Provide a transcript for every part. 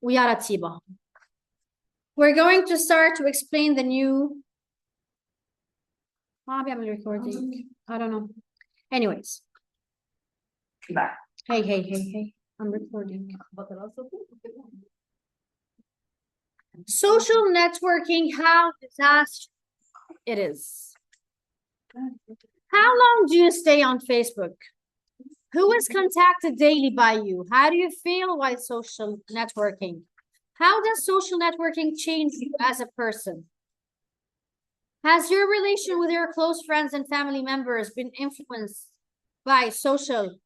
ويا رتيبة. We're going to start to explain the new. ما عم بيعمل recording. I don't know. Anyways. Hey. I'm recording. Social networking, how disastrous it is. How long do you stay on Facebook? Who is contacted daily by you? How do you feel while social networking? How does social networking change you as a person? Has your relation with your close friends and family members been influenced by social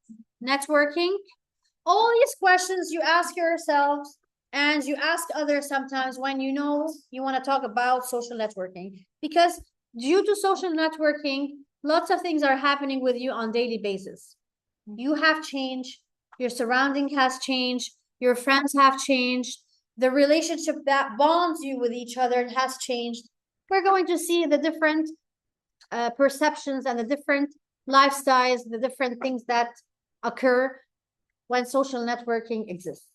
networking? All these questions you ask yourselves and you ask others sometimes when you know you want to talk about social networking. Because due to social networking, lots of things are happening with you on a daily basis. You have changed, your surrounding has changed, your friends have changed, the relationship that bonds you with each other has changed. We're going to see the different perceptions and the different lifestyles, the different things that occur when social networking exists.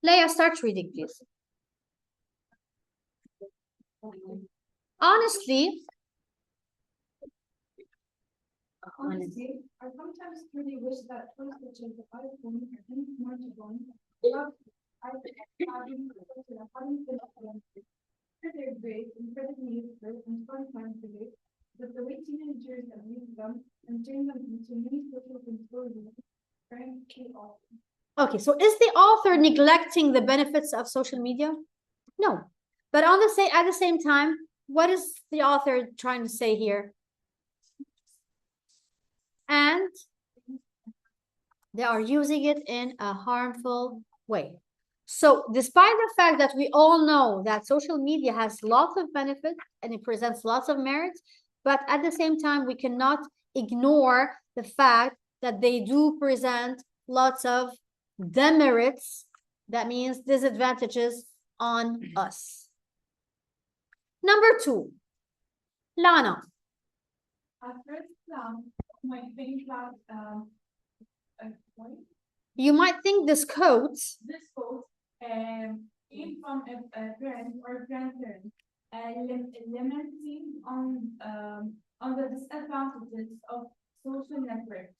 Leia, start reading, please. Honestly, I sometimes really wish that first the iPhone and smartphone, but I having they're great, incredibly useful, and fun times to do, but the way teenagers abuse them and turn them into mini social control frankly awful. Okay, so is the author neglecting the benefits of social media? No, but at the same time, what is the author trying to say here? And they are using it in a harmful way. So despite the fact that we all know that social media has lots of benefits and it presents lots of merits, but at the same time, we cannot ignore the fact that they do present lots of demerits, that means disadvantages on us. Number 2, Lana. At first glance, you might think this quote came from a friend or grandparent, lamenting on the disadvantages of social networks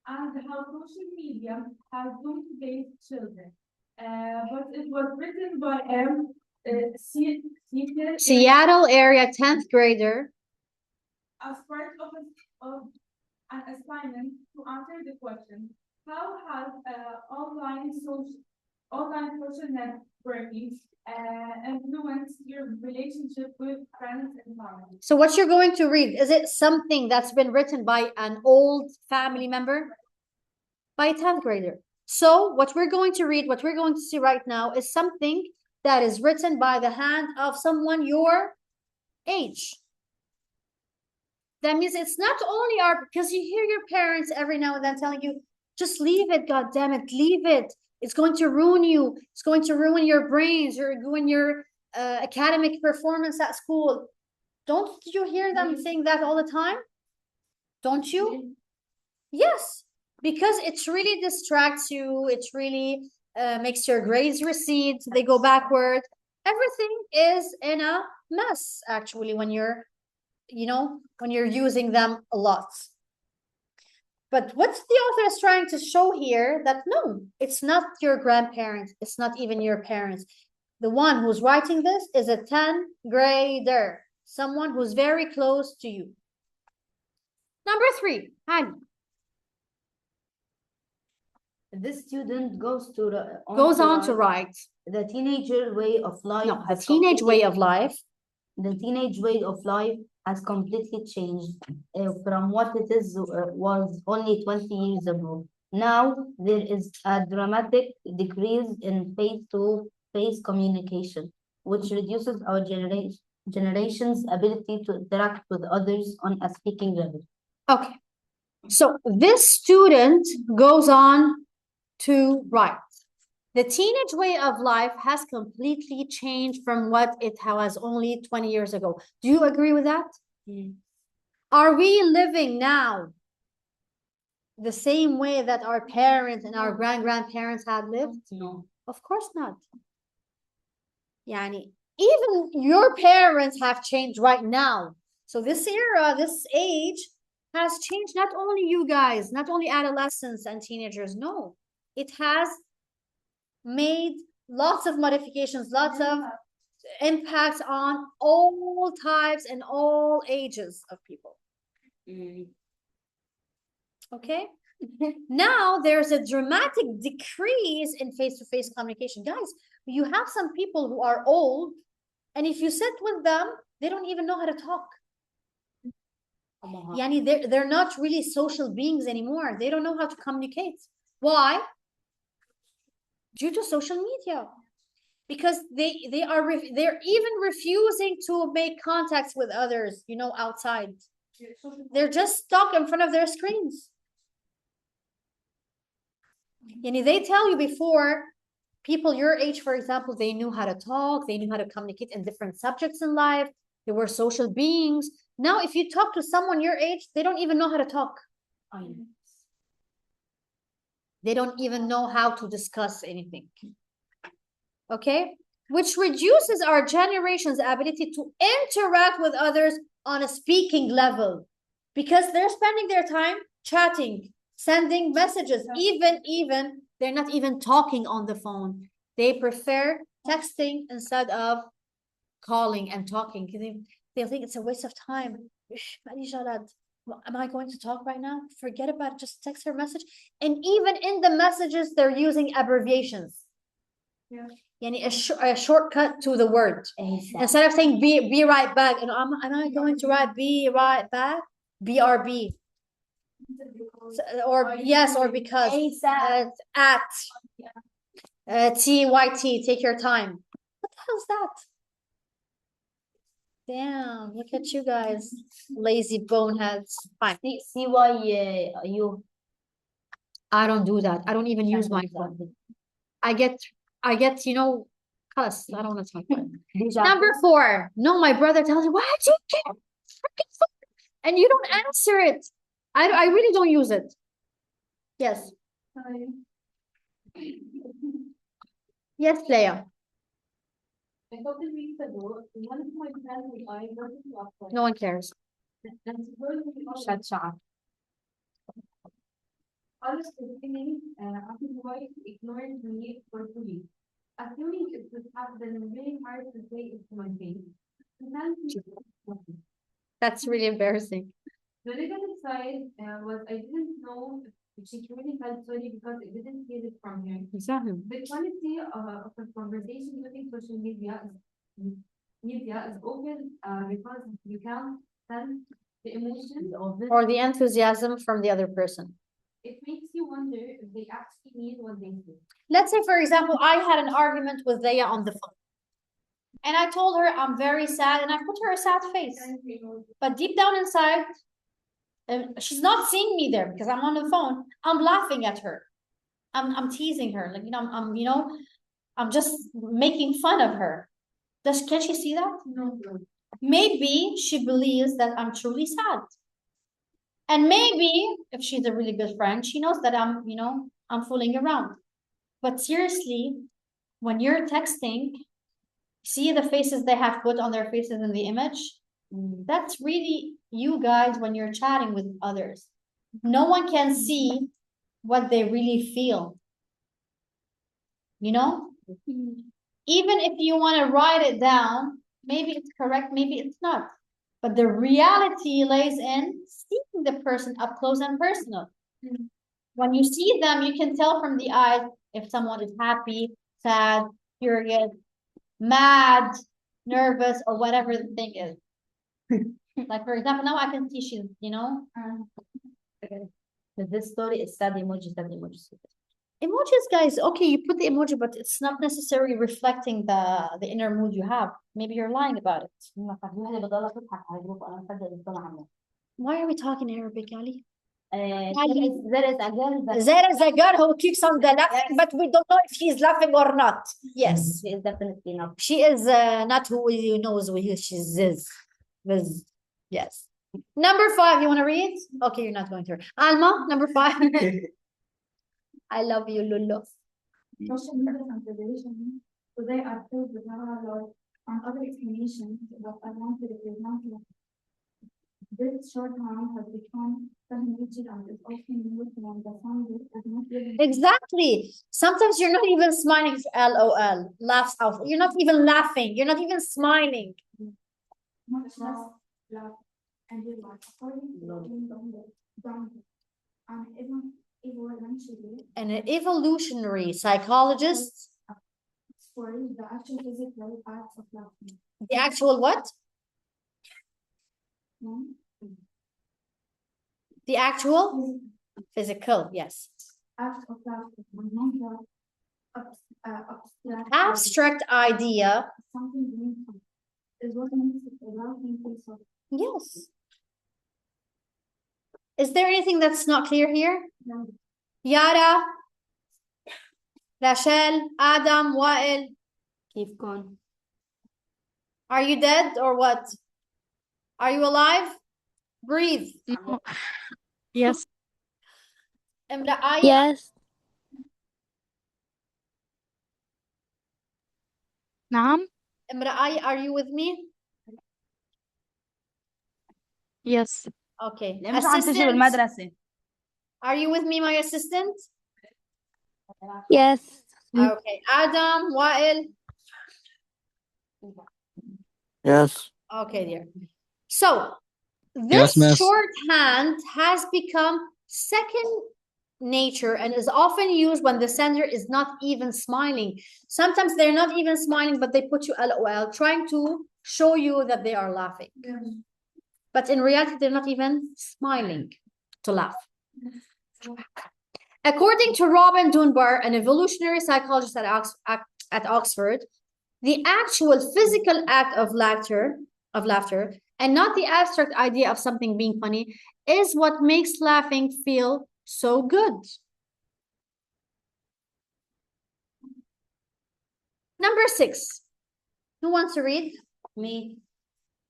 and how social media has doomed today's children. But it was written by a Seattle area 10th grader as part of an assignment to answer the question, how has online social networking influenced your relationship with friends and family? So what you're going to read, is it something that's been written by an old family member? By a 10th grader. So what we're going to read, what we're going to see right now is something that is written by the hand of someone your age. That means it's not only because you hear your parents every now and then telling you, just leave it, God damn it, leave it. It's going to ruin you. It's going to ruin your brains. You're ruin your academic performance at school. Don't you hear them saying that all the time? Don't you? Yes, because it really distracts you. It really makes your grades recede. They go backward. Everything is in a mess, actually, when you're using them a lot. But what the author is trying to show here, that no, it's not your grandparents, it's not even your parents. The one who's writing this is a 10th grader, someone who's very close to you. Number 3, Hani. This student goes on to write. The teenager way of life. No, the teenage way of life. The teenage way of life has completely changed from what it was only 20 years ago. Now, there is a dramatic decrease in face-to-face communication, which reduces our generation's ability to interact with others on a speaking level. Okay. So this student goes on to write. The teenage way of life has completely changed from what it was only 20 years ago. Do you agree with that? Mm. Are we living now the same way that our parents and our grandparents had lived? No. Of course not. Yani, even your parents have changed right now. So this era, this age has changed not only you guys, not only adolescents and teenagers. No, it has made lots of modifications, lots of impacts on all types and all ages of people. Okay. Now there's a dramatic decrease in face-to-face communication. Guys, you have some people who are old, and if you sit with them, they don't even know how to talk. Yani they're not really social beings anymore. They don't know how to communicate. Why? Due to social media. Because they're even refusing to make contacts with others, you know, outside. They're just stuck in front of their screens. Yani they tell you before, people your age, for example, they knew how to talk, they knew how to communicate in different subjects in life. They were social beings. Now, if you talk to someone your age, they don't even know how to talk. They don't even know how to discuss anything. Okay? Which reduces our generation's ability to interact with others on a speaking level. Because they're spending their time chatting, sending messages, even they're not even talking on the phone. They prefer texting instead of calling and talking. They think it's a waste of time. Am I going to talk right now? Forget about it. Just text her message. And even in the messages, they're using abbreviations. Yeah. Yani a shortcut to the word. Instead of saying be right back, and am I going to write be right back? BRB. Or yes, or because at TYT, take your time. What the hell's that? Damn, look at you guys, lazy boneheads. Fine. See why you. I don't do that. I don't even use my phone. I get, you know, cuss. I don't want to talk about it. Number 4. No, my brother tells me, why do you care? And you don't answer it. I really don't use it. Yes. Yes, Leia. A couple weeks ago, one of my friends and I went to a No one cares. and supposedly Shut up. I was beginning after the wife ignored me for 2 weeks. Assuming it would have been really hard to say it to my face. That's really embarrassing. The negative side was I didn't know if she truly felt sorry because I didn't hear it from her. Exactly. The quality of the conversation using social media is open because you can sense the emotions Or the enthusiasm from the other person. It makes you wonder if they actually need what they say. Let's say, for example, I had an argument with Leia on the phone. And I told her I'm very sad, and I put her a sad face. But deep down inside, she's not seeing me there because I'm on the phone. I'm laughing at her. I'm teasing her. Like, you know, I'm just making fun of her. Can she see that? No. Maybe she believes that I'm truly sad. And maybe if she's a really good friend, she knows that I'm fooling around. But seriously, when you're texting, see the faces they have put on their faces in the image? That's really you guys when you're chatting with others. No one can see what they really feel. You know? Even if you want to write it down, maybe it's correct, maybe it's not. But the reality lays in seeing the person up close and personal. When you see them, you can tell from the eyes if someone is happy, sad, curious, mad, nervous, or whatever the thing is. Like, for example, now I can see she's, This story is sad emoji, sad emoji. Emojis, guys, okay, you put the emoji, but it's not necessarily reflecting the inner mood you have. Maybe you're lying about it. Why are we talking Arabic, Ali? There is a girl that There is a girl who keeps on the laughing, but we don't know if she's laughing or not. Yes. she is definitely not. She is not who you knows who she is. Yes. Number 5, you want to read? Okay, you're not going to read. Alma, number 5. I love you, Lulu. Social media consideration today are filled with monologue and other explanations that I wanted to present. This shorthand has become terminated and is often used when the sound is not given. Exactly. Sometimes you're not even smiling. LOL. Laughs out. You're not even laughing. You're not even smiling. Much less laugh and realize according to the and even eventually And an evolutionary psychologist. for the actual physical acts of laughing. The actual what? No? The actual physical, yes. Acts of laughter when mental Abstract idea. something meaningful is what makes it a laughing piece of Yes. Is there anything that's not clear here? no. Yara, Rachel, Adam, Wael. Keep going. Are you dead or what? Are you alive? Breathe. No. Yes. امرأة. Yes. نعم. امرأة, are you with me? Yes. Okay. ليه مش عم تجي Assistant, بالمدرسة؟ are you with me, my assistant? Yes. Okay. Adam, Wael. Yes. Okay, dear. So Yes, this miss. shorthand has become second nature and is often used when the sender is not even smiling. Sometimes they're not even smiling, but they put you LOL, trying to show you that they are laughing. But in reality, they're not even smiling to laugh. According to Robin Dunbar, an evolutionary psychologist at Oxford, the actual physical act of laughter, and not the abstract idea of something being funny, is what makes laughing feel so good. Number 6. Who wants to read? Me.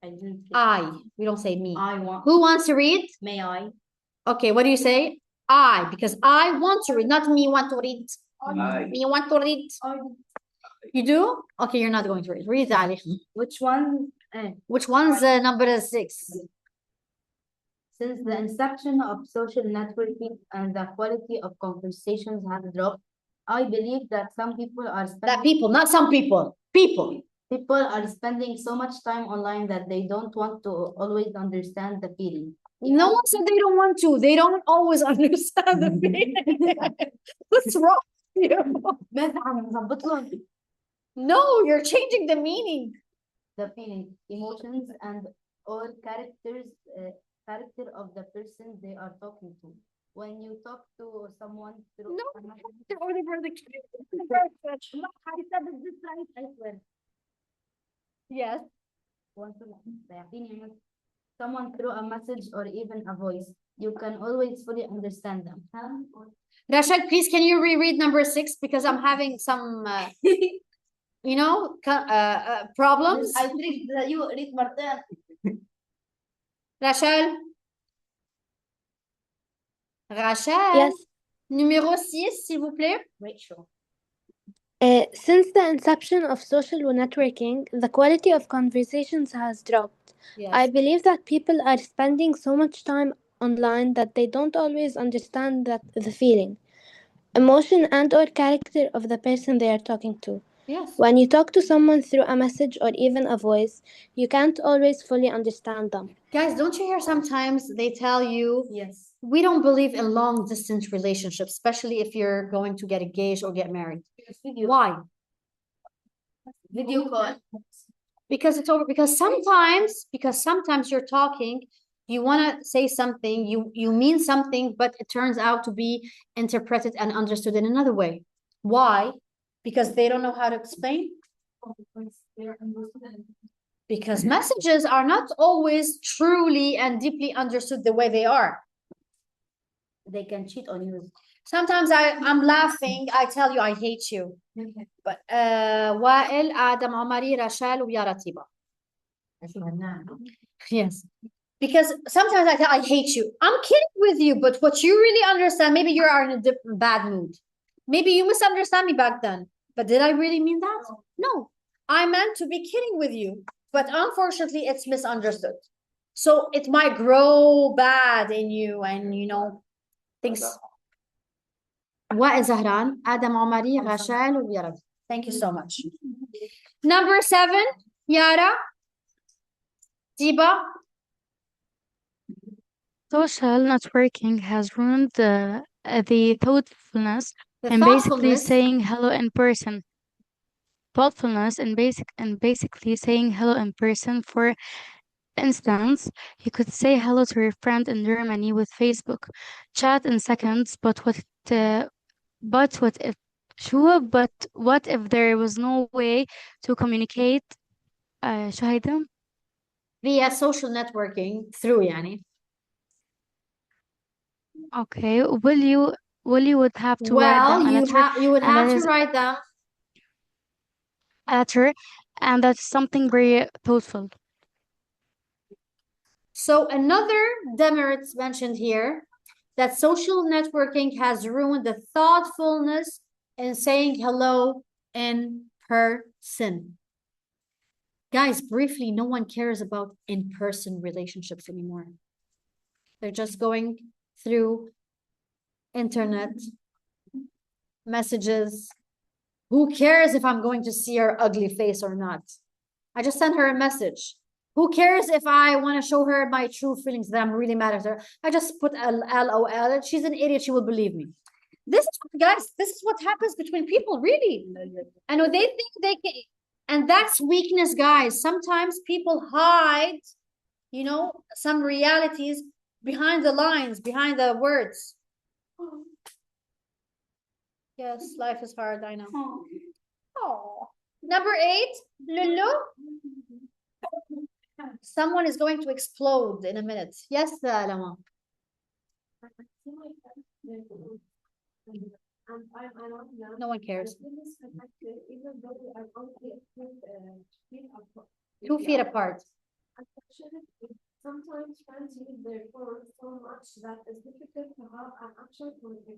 I didn't. We don't say me. I want. Who wants to read? May I? Okay, what do you say? I, because I want to read, not me want to read. Me want to read. You do? Okay, you're not going to read. Read, Ali. Which one? Which one's number 6? Since the inception of social networking and the quality of conversations has dropped, I believe that some people are That spending people, not some people. People. so much time online that they don't want to always understand the feeling. No one said they don't want to. They don't always understand the feeling. What's wrong with you? ماذا عم نظبط لهم؟ No, you're changing the meaning. The feeling, emotions, and or character of the person they are talking to. When you talk to someone through No, a message, You're only for the I said it this right, I swear. Yes. Someone through a message or even a voice, you can always fully understand them. Rashad, please, can you reread number 6? Because I'm having some, problems. I think that you read مرتين. Rachel? Rachel? Yes. Numéro 6, s'il vous plaît. Rachel. Since the inception of social networking, the quality of conversations has dropped. Yes. I believe that people are spending so much time online that they don't always understand the feeling, emotion, and or character of the person they are talking to. Yes. When you talk to someone through a message or even a voice, you can't always fully understand them. Guys, don't you hear sometimes they tell you, Yes. we don't believe in long distance relationships, especially if you're going to get engaged or get married. Why? Video call. Because it's over. Because sometimes you're talking, you want to say something, you mean something, but it turns out to be interpreted and understood in another way. Why? Because they don't know how to explain. Because messages are not always truly and deeply understood the way they are. They can cheat on you. Sometimes I'm laughing, I tell you I hate you. But Wael, Adam, Omari, Rachel, ويا رتيبة. Yes. Because sometimes I tell I hate you. I'm kidding with you, but what you really understand, maybe you are in a different bad mood. Maybe you misunderstand me back then. But did I really mean that? No. I meant to be kidding with you. But unfortunately, it's misunderstood. So it might grow bad in you and things. What is Zahran? Adam Omari, Rachel, Yara. Thank you so much. Number 7, Yara. Diba. Social networking has ruined the thoughtfulness The and basically thoughtfulness. saying hello in person. Thoughtfulness and basically saying hello in person. For instance, you could say hello to your friend in Germany with Facebook, chat in seconds, but what if sure, but what if there was no way to communicate شهيدا Via social networking through يعني. okay will you would have to write them a letter you would and have that to is write them. a letter and that's something very thoughtful. So another demerit mentioned here, that social networking has ruined the thoughtfulness in saying hello in person. Guys, briefly, no one cares about in-person relationships anymore. They're just going through internet messages. Who cares if I'm going to see her ugly face or not? I just sent her a message. Who cares if I want to show her my true feelings that I'm really mad at her? I just put LOL. She's an idiot. She will believe me. This is what, guys, this is what happens between people, really. And when they think they can, and that's weakness, guys. Sometimes people hide, some realities behind the lines, behind the words. Yes, life is hard, I know. Oh. Number 8, Lulu. Someone is going to explode in a minute. Yes, Lama. No one cares. 2 feet apart. Sometimes friends use their phone so much that it's difficult to have an actual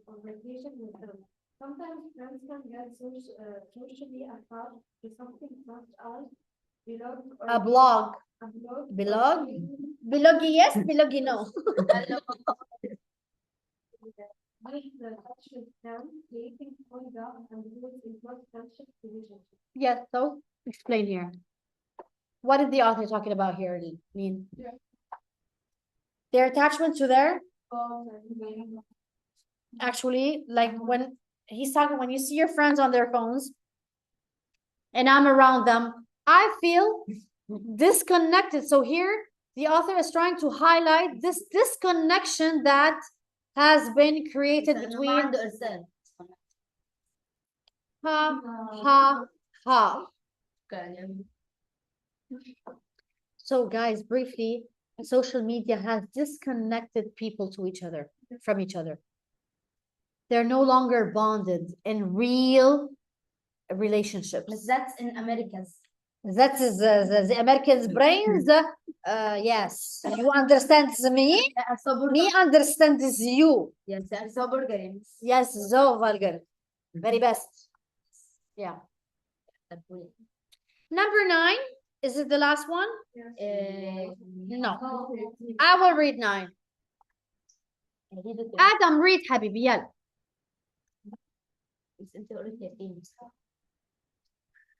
conversation with them. Sometimes friends can get socially attached to something such as a blog. Blog? Bloggy yes, bloggy no. Yes, so explain here. What is the author talking about here, mean? Their attachment to their actually, like when he's talking, when you see your friends on their phones and I'm around them, I feel disconnected. So here the author is trying to highlight this disconnection that has been created between ha. So guys, briefly, social media has disconnected people to each other, from each other. They're no longer bonded in real relationships. That's in Americas. That is the Americans' brains. Yes, you understand me. Me understands you. Yes, that's so vulgar. Yes, so vulgar. Very best. Yeah. Number 9. Is it the last one? No. I will read 9. Adam, read حبيبي يلا.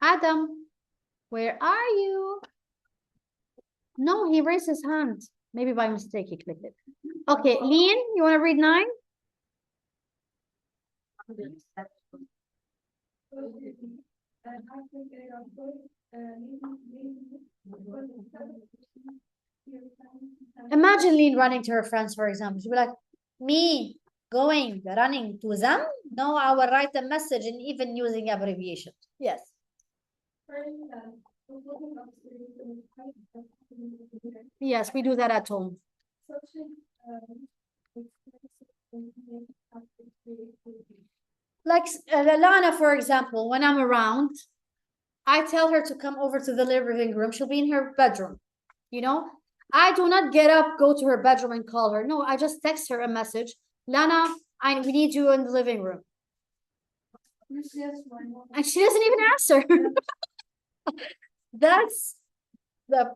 Adam, where are you? No, he raised his hand. Maybe by mistake he clicked it. Okay, Lean, you want to read 9? Imagine Lean running to her friends, for example. She'd be like, me going, running to them? No, I will write a message and even using abbreviation. Yes. Yes, we do that at home. Like Lana, for example, when I'm around, I tell her to come over to the living room. She'll be in her bedroom. I do not get up, go to her bedroom and call her. No, I just text her a message. Lana, we need you in the living room. And she doesn't even answer. That's the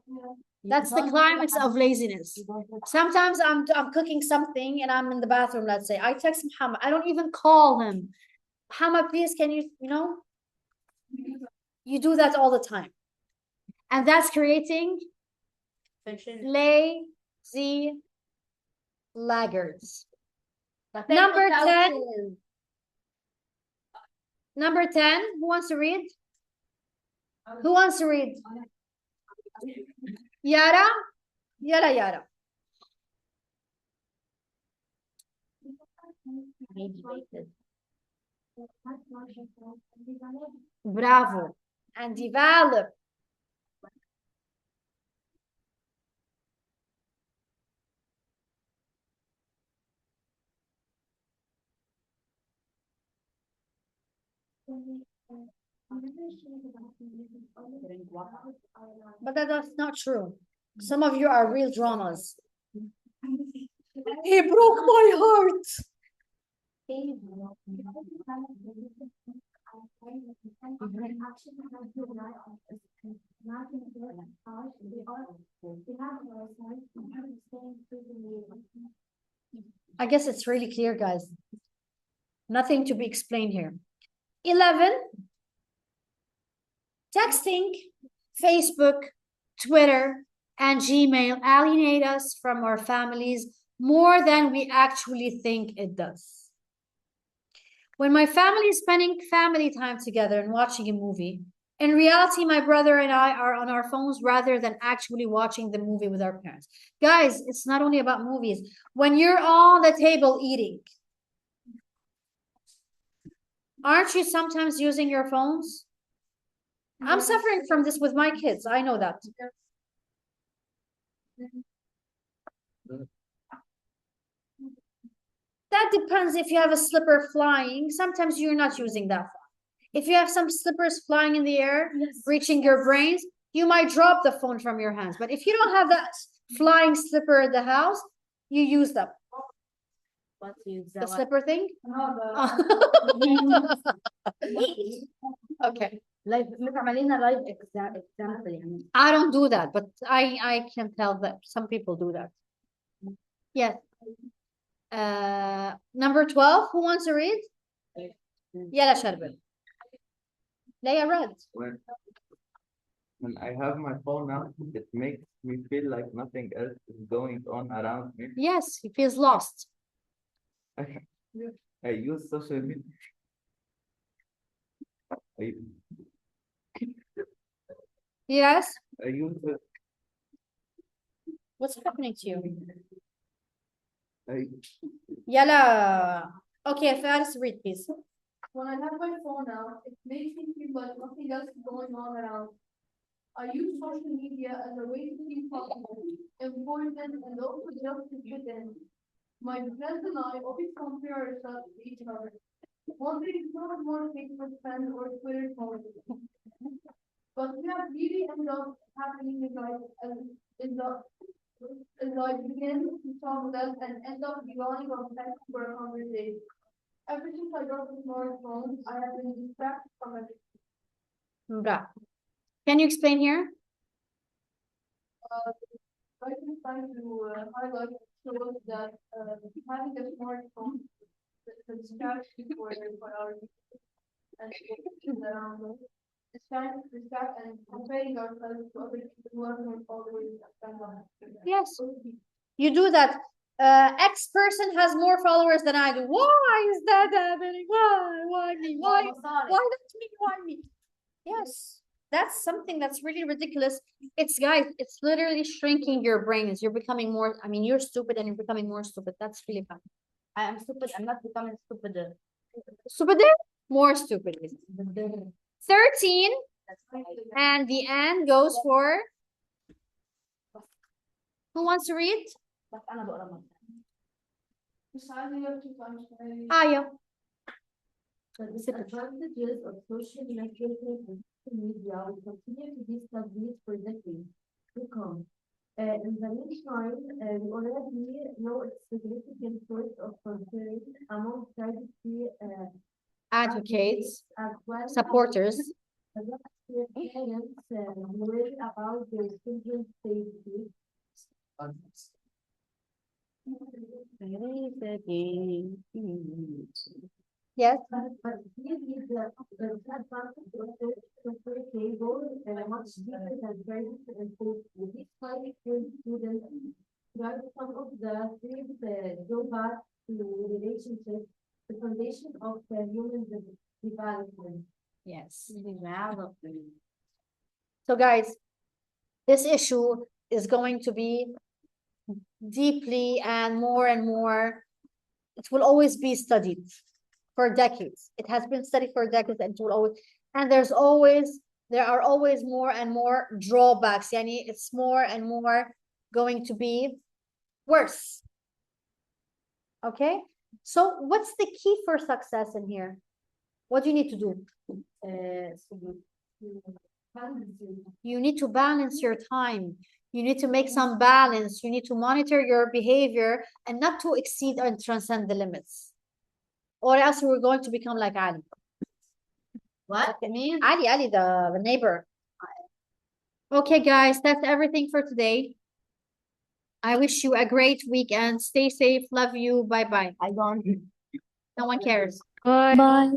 climax of laziness. Sometimes I'm cooking something and I'm in the bathroom, let's say. I text Muhammad. I don't even call him. Muhammad, please, can you you do that all the time. And that's creating lazy laggards. Number 10. Number 10, who wants to read? Who wants to read? Yara? Yala Yara. Bravo. And develop. But that's not true. Some of you are real dramas. He broke my heart. I guess it's really clear, guys. Nothing to be explained here. 11. Texting, Facebook, Twitter, and Gmail alienate us from our families more than we actually think it does. When my family is spending family time together and watching a movie, in reality, my brother and I are on our phones rather than actually watching the movie with our parents. Guys, it's not only about movies. When you're on the table eating, aren't you sometimes using your phones? I'm suffering from this with my kids. I know that. That depends if you have a slipper flying. Sometimes you're not using that phone. If you have some slippers flying in the air, reaching your brains, you might drop the phone from your hands. But if you don't have that flying slipper in the house, you use them. The slipper thing? Okay. I don't do that, but I can tell that some people do that. Yes. Number 12, who wants to read? Yala Sharbel. Leia read. When I have my phone out, it makes me feel like nothing else is going on around me. Yes, he feels lost. I use social media. Yes. I use it. What's happening to you? I, Yala. Okay, Faris, read, please. When I have my phone out, it makes me feel like nothing else is going on around. I use social media as a way to keep possible, important, and also just to fit in. My friends and I always compare ourselves to each other. One day it's not more Facebook friends or Twitter followers. But we have really ended up happening in life as I begin to talk with us and end up relying on text for a conversation. Ever since I got the smartphone, I have been distracted from it. Bra. Can you explain here? I just trying to highlight shows that having a smartphone the distraction for our and around us. It's trying to distract and comparing ourselves to other people who have more followers than us. Yes. You do that. X person has more followers than I do. Why is that happening? Why me? Why not me? Why me? Yes. That's something that's really ridiculous. Guys, it's literally shrinking your brains. You're becoming more, you're stupid and you're becoming more stupid. That's really bad. I am stupid. I'm not becoming stupider. Stupider? More stupid. 13. And the end goes for. Who wants to read? Aya. The disadvantages of social networking and media will continue to be studied for decades to come. In the meantime, we already know its significant source of concern among privacy Advocates, as well supporters, as parents worry about their children's safety. yes, But really the advantage of this security goes much deeper than privacy and safety. These five students drive some of the things drawback to relationships, the foundation of human development. yes. So guys, this issue is going to be deeply and more, it will always be studied for decades. It has been studied for decades and it will always, and there are always more and more drawbacks. Yani it's more and more going to be worse. Okay? So what's the key for success in here? What do you need to do? You need to balance your time. You need to make some balance. You need to monitor your behavior and not to exceed and transcend the limits. Or else we're going to become like Ali. What? Ali, the neighbor. Okay, guys, that's everything for today. I wish you a great weekend. Stay safe. Love you. Bye-bye. I don't. No one cares. Bye. Bye.